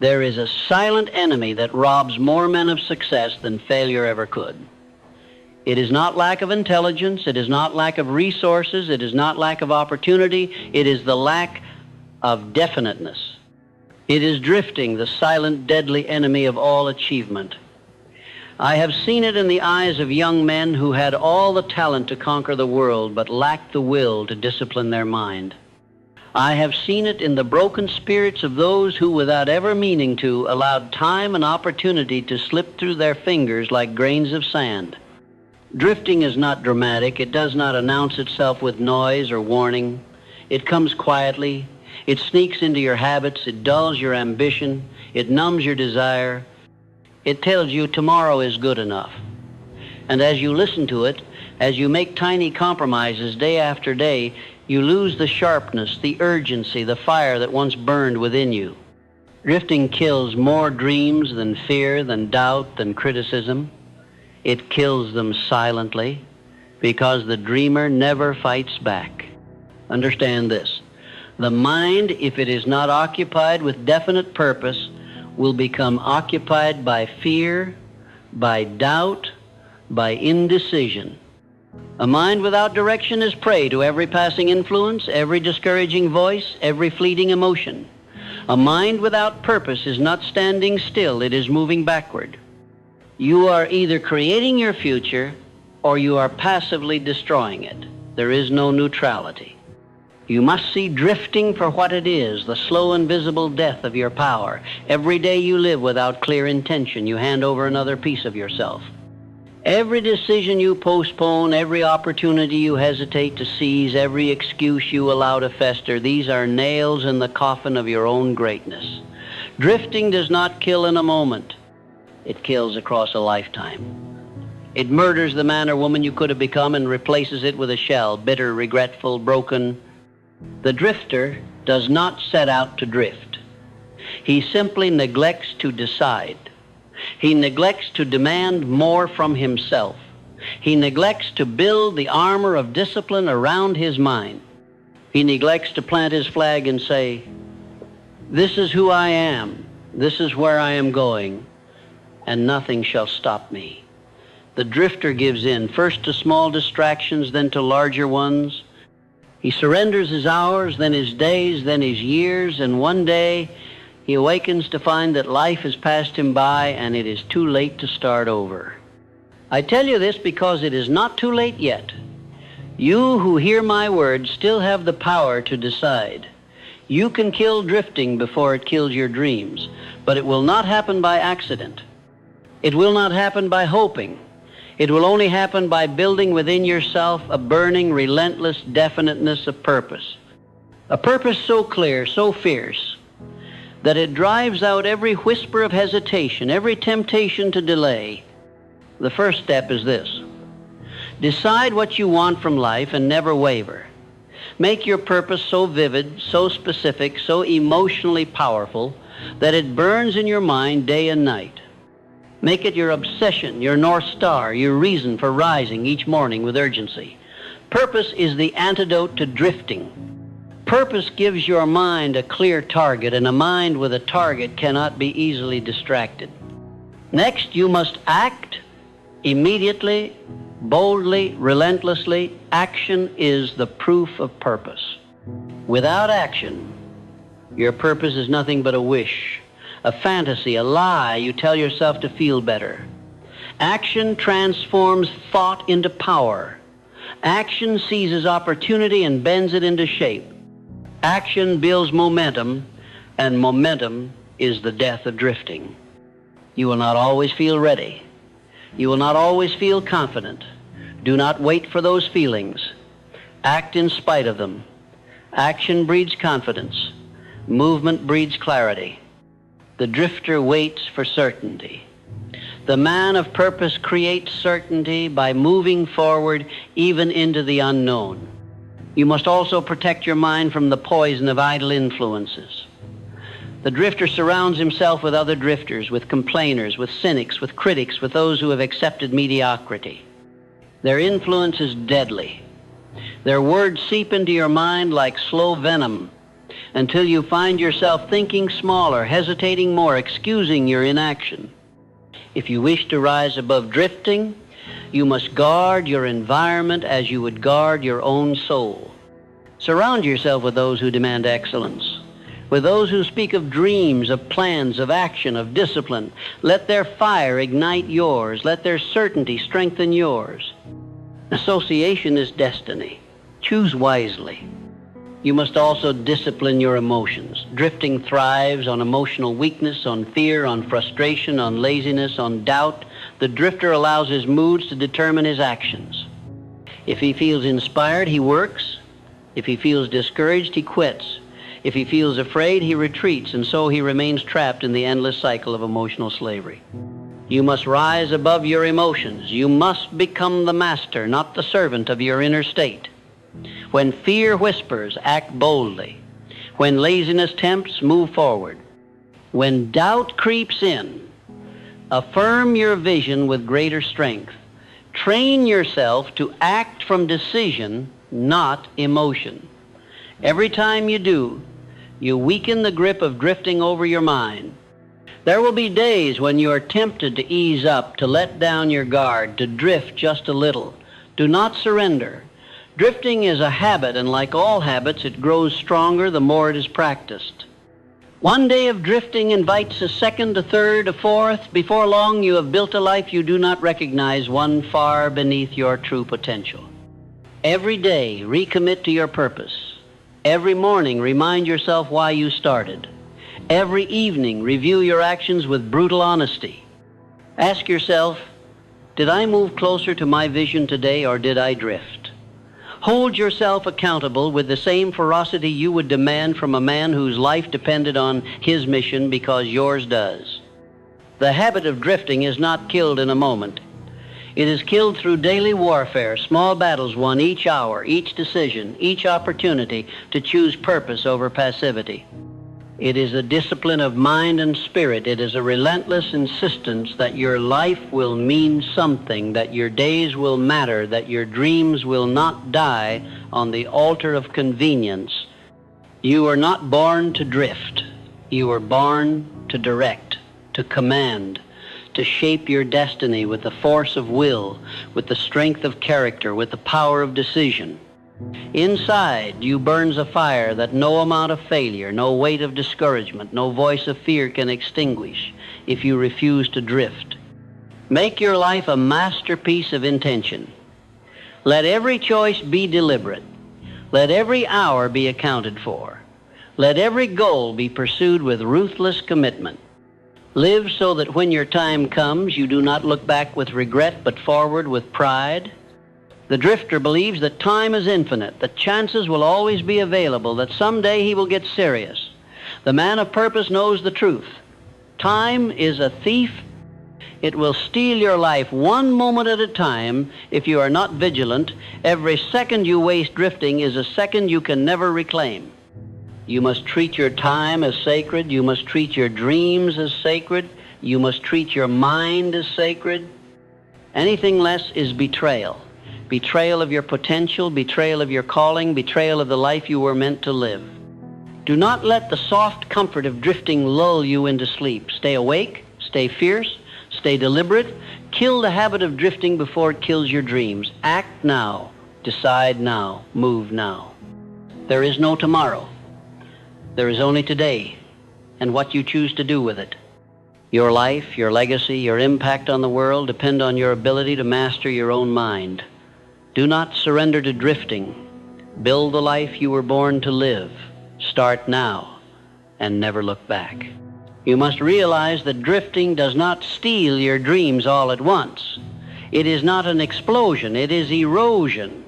There is a silent enemy that robs more men of success than failure ever could. It is not lack of intelligence. It is not lack of resources. It is not lack of opportunity. It is the lack of definiteness. It is drifting, the silent, deadly enemy of all achievement. I have seen it in the eyes of young men who had all the talent to conquer the world but lacked the will to discipline their mind. I have seen it in the broken spirits of those who, without ever meaning to, allowed time and opportunity to slip through their fingers like grains of sand. Drifting is not dramatic. It does not announce itself with noise or warning. It comes quietly. It sneaks into your habits. It dulls your ambition. It numbs your desire. It tells you tomorrow is good enough. And as you listen to it, as you make tiny compromises day after day, you lose the sharpness, the urgency, the fire that once burned within you. Drifting kills more dreams than fear, than doubt, than criticism. It kills them silently because the dreamer never fights back. Understand this. The mind, if it is not occupied with definite purpose, will become occupied by fear, by doubt, by indecision. A mind without direction is prey to every passing influence, every discouraging voice, every fleeting emotion. A mind without purpose is not standing still, it is moving backward. You are either creating your future or you are passively destroying it. There is no neutrality. You must see drifting for what it is, the slow invisible death of your power. Every day you live without clear intention, you hand over another piece of yourself. Every decision you postpone, every opportunity you hesitate to seize, every excuse you allow to fester, these are nails in the coffin of your own greatness. Drifting does not kill in a moment. It kills across a lifetime. It murders the man or woman you could have become and replaces it with a shell, bitter, regretful, broken. The drifter does not set out to drift. He simply neglects to decide. He neglects to demand more from himself. He neglects to build the armor of discipline around his mind. He neglects to plant his flag and say, "This is who I am. This is where I am going, and nothing shall stop me." The drifter gives in, first to small distractions, then to larger ones. He surrenders his hours, then his days, then his years, and one day he awakens to find that life has passed him by and it is too late to start over. I tell you this because it is not too late yet. You who hear my words still have the power to decide. You can kill drifting before it kills your dreams, but it will not happen by accident. It will not happen by hoping. It will only happen by building within yourself a burning, relentless definiteness of purpose. A purpose so clear, so fierce, that it drives out every whisper of hesitation, every temptation to delay. The first step is this. Decide what you want from life and never waver. Make your purpose so vivid, so specific, so emotionally powerful that it burns in your mind day and night. Make it your obsession, your North Star, your reason for rising each morning with urgency. Purpose is the antidote to drifting. Purpose gives your mind a clear target, and a mind with a target cannot be easily distracted. Next, you must act immediately, boldly, relentlessly. Action is the proof of purpose. Without action, your purpose is nothing but a wish, a fantasy, a lie you tell yourself to feel better. Action transforms thought into power. Action seizes opportunity and bends it into shape. Action builds momentum, and momentum is the death of drifting. You will not always feel ready. You will not always feel confident. Do not wait for those feelings. Act in spite of them. Action breeds confidence. Movement breeds clarity. The drifter waits for certainty. The man of purpose creates certainty by moving forward even into the unknown. You must also protect your mind from the poison of idle influences. The drifter surrounds himself with other drifters, with complainers, with cynics, with critics, with those who have accepted mediocrity. Their influence is deadly. Their words seep into your mind like slow venom. until you find yourself thinking smaller, hesitating more, excusing your inaction. If you wish to rise above drifting, you must guard your environment as you would guard your own soul. Surround yourself with those who demand excellence, with those who speak of dreams, of plans, of action, of discipline. Let their fire ignite yours. Let their certainty strengthen yours. Association is destiny. Choose wisely. You must also discipline your emotions. Drifting thrives on emotional weakness, on fear, on frustration, on laziness, on doubt. The drifter allows his moods to determine his actions. If he feels inspired, he works. If he feels discouraged, he quits. If he feels afraid, he retreats, and so he remains trapped in the endless cycle of emotional slavery. You must rise above your emotions. You must become the master, not the servant of your inner state. When fear whispers, act boldly. When laziness tempts, move forward. When doubt creeps in, affirm your vision with greater strength. Train yourself to act from decision, not emotion. Every time you do, you weaken the grip of drifting over your mind. There will be days when you are tempted to ease up, to let down your guard, to drift just a little. Do not surrender. Drifting is a habit, and like all habits, it grows stronger the more it is practiced. One day of drifting invites a second, a third, a fourth. Before long, you have built a life you do not recognize, one far beneath your true potential. Every day, recommit to your purpose. Every morning, remind yourself why you started. Every evening, review your actions with brutal honesty. Ask yourself, did I move closer to my vision today, or did I drift? Hold yourself accountable with the same ferocity you would demand from a man whose life depended on his mission because yours does. The habit of drifting is not killed in a moment. It is killed through daily warfare, small battles won each hour, each decision, each opportunity to choose purpose over passivity. It is a discipline of mind and spirit. It is a relentless insistence that your life will mean something, that your days will matter, that your dreams will not die on the altar of convenience. You are not born to drift. You were born to direct, to command, to shape your destiny with the force of will, with the strength of character, with the power of decision. Inside you burns a fire that no amount of failure, no weight of discouragement, no voice of fear can extinguish if you refuse to drift. Make your life a masterpiece of intention. Let every choice be deliberate. Let every hour be accounted for. Let every goal be pursued with ruthless commitment. Live so that when your time comes, you do not look back with regret, but forward with pride. The drifter believes that time is infinite, that chances will always be available, that someday he will get serious. The man of purpose knows the truth. Time is a thief. It will steal your life one moment at a time if you are not vigilant. Every second you waste drifting is a second you can never reclaim. You must treat your time as sacred. You must treat your dreams as sacred. You must treat your mind as sacred. Anything less is betrayal. Betrayal of your potential, betrayal of your calling, betrayal of the life you were meant to live. Do not let the soft comfort of drifting lull you into sleep. Stay awake, stay fierce, stay deliberate. Kill the habit of drifting before it kills your dreams. Act now, decide now, move now. There is no tomorrow. There is only today and what you choose to do with it. Your life, your legacy, your impact on the world depend on your ability to master your own mind. Do not surrender to drifting. Build the life you were born to live. Start now and never look back. You must realize that drifting does not steal your dreams all at once. It is not an explosion, it is erosion.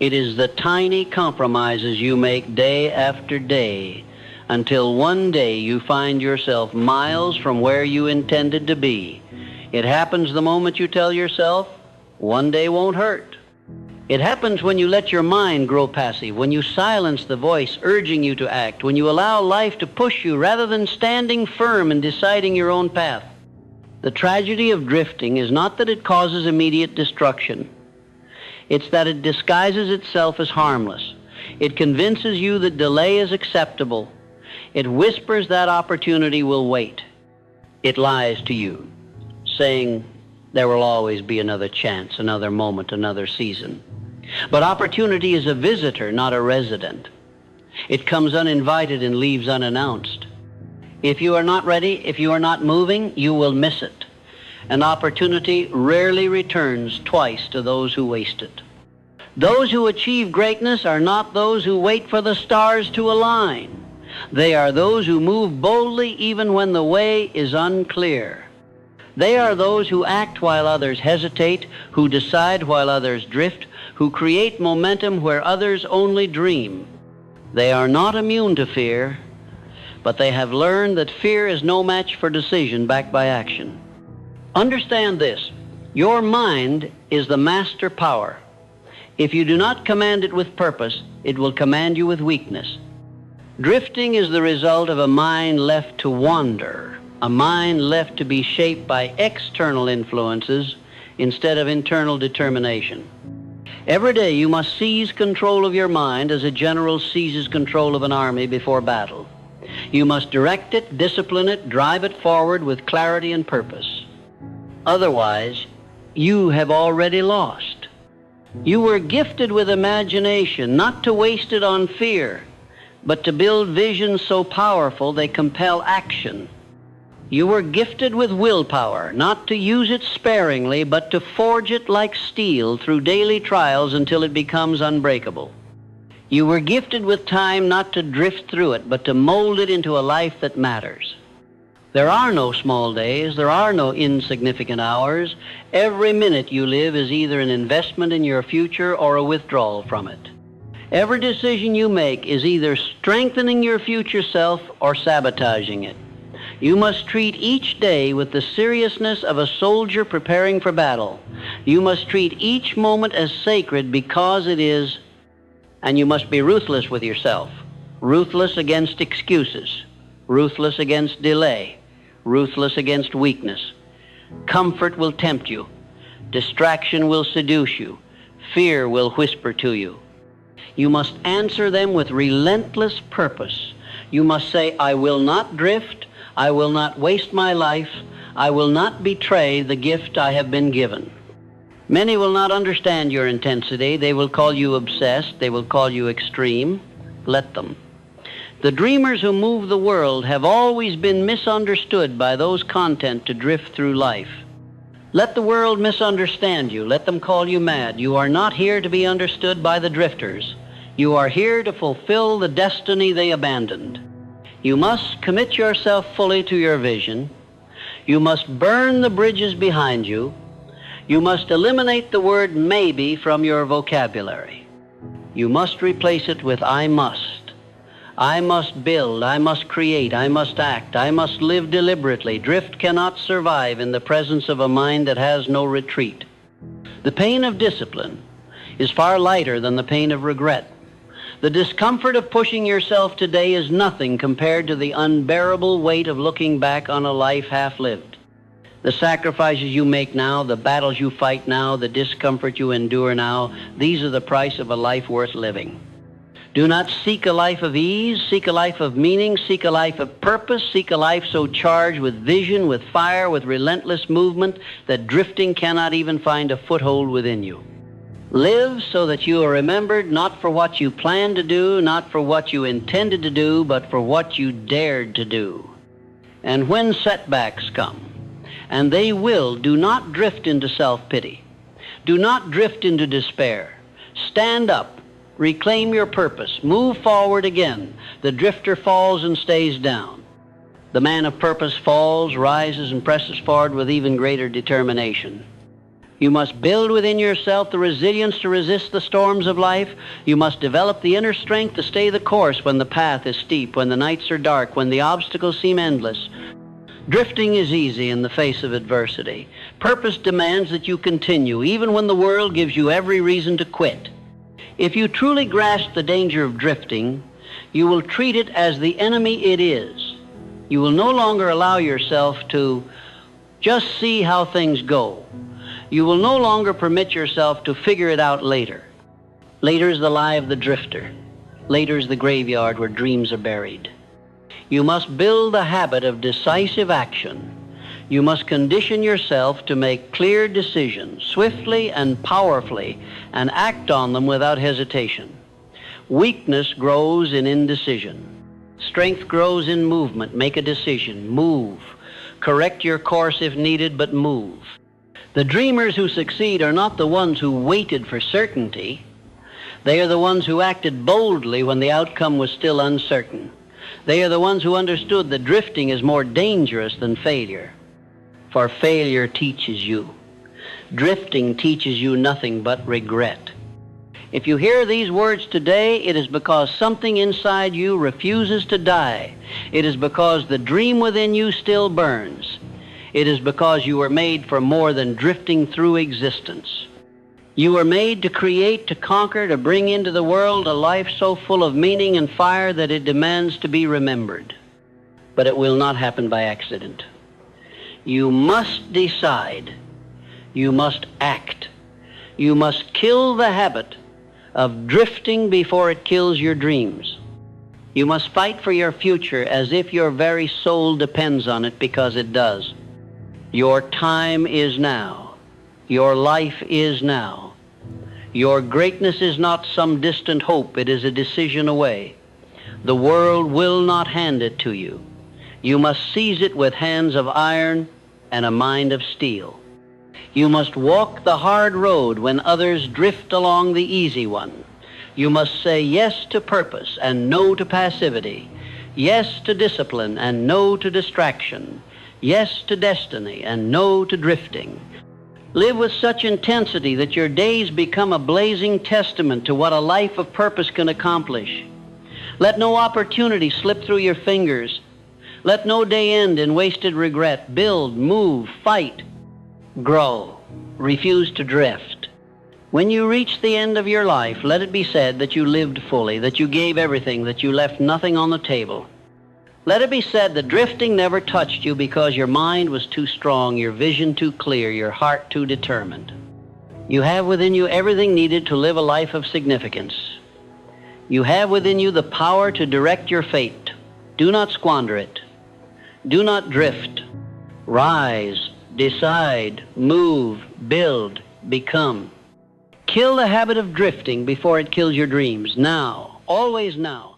It is the tiny compromises you make day after day until one day you find yourself miles from where you intended to be. It happens the moment you tell yourself, one day won't hurt. It happens when you let your mind grow passive, when you silence the voice urging you to act, when you allow life to push you rather than standing firm and deciding your own path. The tragedy of drifting is not that it causes immediate destruction. It's that it disguises itself as harmless. It convinces you that delay is acceptable. It whispers that opportunity will wait. It lies to you, saying there will always be another chance, another moment, another season. But opportunity is a visitor, not a resident. It comes uninvited and leaves unannounced. If you are not ready, if you are not moving, you will miss it. An opportunity rarely returns twice to those who waste it. Those who achieve greatness are not those who wait for the stars to align. They are those who move boldly even when the way is unclear. They are those who act while others hesitate, who decide while others drift, who create momentum where others only dream. They are not immune to fear, but they have learned that fear is no match for decision backed by action. Understand this: your mind is the master power. If you do not command it with purpose, it will command you with weakness. Drifting is the result of a mind left to wander, a mind left to be shaped by external influences instead of internal determination. Every day you must seize control of your mind as a general seizes control of an army before battle. You must direct it, discipline it, drive it forward with clarity and purpose. Otherwise, you have already lost. You were gifted with imagination, not to waste it on fear, but to build visions so powerful they compel action. You were gifted with willpower, not to use it sparingly, but to forge it like steel through daily trials until it becomes unbreakable. You were gifted with time not to drift through it, but to mold it into a life that matters. There are no small days, there are no insignificant hours. Every minute you live is either an investment in your future or a withdrawal from it. Every decision you make is either strengthening your future self or sabotaging it. You must treat each day with the seriousness of a soldier preparing for battle. You must treat each moment as sacred because it is, and you must be ruthless with yourself. Ruthless against excuses. Ruthless against delay. Ruthless against weakness. Comfort will tempt you. Distraction will seduce you. Fear will whisper to you. You must answer them with relentless purpose. You must say, I will not drift. I will not waste my life. I will not betray the gift I have been given. Many will not understand your intensity. They will call you obsessed. They will call you extreme. Let them. The dreamers who move the world have always been misunderstood by those content to drift through life. Let the world misunderstand you. Let them call you mad. You are not here to be understood by the drifters. You are here to fulfill the destiny they abandoned. You must commit yourself fully to your vision. You must burn the bridges behind you. You must eliminate the word maybe from your vocabulary. You must replace it with I must. I must build, I must create, I must act, I must live deliberately. Drift cannot survive in the presence of a mind that has no retreat. The pain of discipline is far lighter than the pain of regret. The discomfort of pushing yourself today is nothing compared to the unbearable weight of looking back on a life half lived. The sacrifices you make now, the battles you fight now, the discomfort you endure now, these are the price of a life worth living. Do not seek a life of ease, seek a life of meaning, seek a life of purpose, seek a life so charged with vision, with fire, with relentless movement that drifting cannot even find a foothold within you. Live so that you are remembered not for what you planned to do, not for what you intended to do, but for what you dared to do. And when setbacks come, and they will, do not drift into self-pity. Do not drift into despair. Stand up. Reclaim your purpose. Move forward again. The drifter falls and stays down. The man of purpose falls, rises, and presses forward with even greater determination. You must build within yourself the resilience to resist the storms of life. You must develop the inner strength to stay the course when the path is steep, when the nights are dark, when the obstacles seem endless. Drifting is easy in the face of adversity. Purpose demands that you continue, even when the world gives you every reason to quit. If you truly grasp the danger of drifting, you will treat it as the enemy it is. You will no longer allow yourself to just see how things go. You will no longer permit yourself to figure it out later. Later is the lie of the drifter. Later's the graveyard where dreams are buried. You must build the habit of decisive action. You must condition yourself to make clear decisions swiftly and powerfully and act on them without hesitation. Weakness grows in indecision. Strength grows in movement. Make a decision. Move. Correct your course if needed, but move. The dreamers who succeed are not the ones who waited for certainty. They are the ones who acted boldly when the outcome was still uncertain. They are the ones who understood that drifting is more dangerous than failure. For failure teaches you. Drifting teaches you nothing but regret. If you hear these words today, it is because something inside you refuses to die. It is because the dream within you still burns. It is because you were made for more than drifting through existence. You were made to create, to conquer, to bring into the world a life so full of meaning and fire that it demands to be remembered. But it will not happen by accident. You must decide. You must act. You must kill the habit of drifting before it kills your dreams. You must fight for your future as if your very soul depends on it, because it does. Your time is now. Your life is now. Your greatness is not some distant hope. It is a decision away. The world will not hand it to you. You must seize it with hands of iron and a mind of steel. You must walk the hard road when others drift along the easy one. You must say yes to purpose and no to passivity, yes to discipline and no to distraction, yes to destiny and no to drifting. Live with such intensity that your days become a blazing testament to what a life of purpose can accomplish. Let no opportunity slip through your fingers. Let no day end in wasted regret. Build, move, fight, grow. Refuse to drift. When you reach the end of your life, let it be said that you lived fully, that you gave everything, that you left nothing on the table. Let it be said that drifting never touched you because your mind was too strong, your vision too clear, your heart too determined. You have within you everything needed to live a life of significance. You have within you the power to direct your fate. Do not squander it. Do not drift. Rise, decide, move, build, become. Kill the habit of drifting before it kills your dreams. Now, always now.